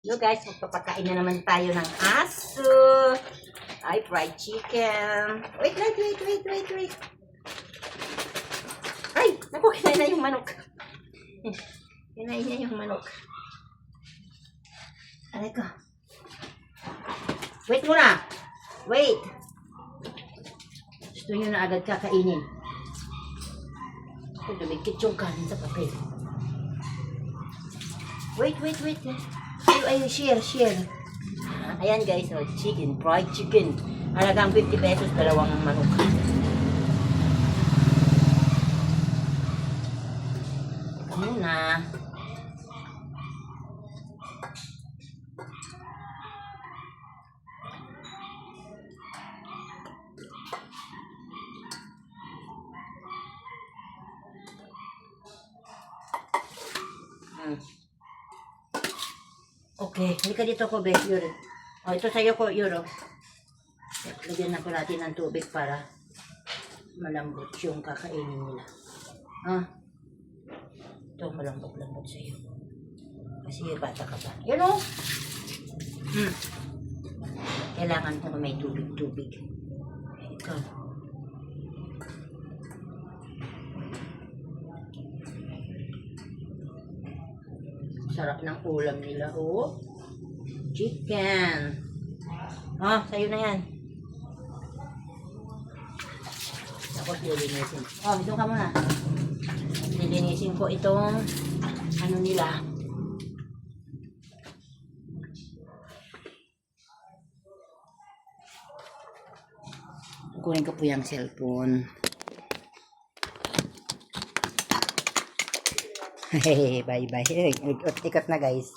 Hello guys, magpapakain na naman tayo ng aso. Ay, fried chicken. Wait. Ay, naku, kinain na yung manok. Kinain niya yung manok. Aray ko. Wait muna. Wait. Gusto nyo na agad kakainin. Ito, dumikit yung kanin sa papel. Wait. Ay, share. Ayan guys, oh, chicken, fried chicken. Halagang 50 pesos, dalawang manok. Muna. Okay, hindi ka dito ko, be, Yuri. O, ito sa'yo ko, Yuro. Lagyan na ko natin ng tubig para malambot yung kakainin nila. Ito, malambot-lambot sa'yo. Kasi bata ka pa. Yun o! Kailangan ko may tubig-tubig. Ikaw. Sarap ng ulam nila, oh. Chicken. Sa'yo na yan. Tapos lilinisin. Ito ka muna. Lilinisin ko itong ano nila. Kunin ko po yung cellphone. Bye. Ikot na guys.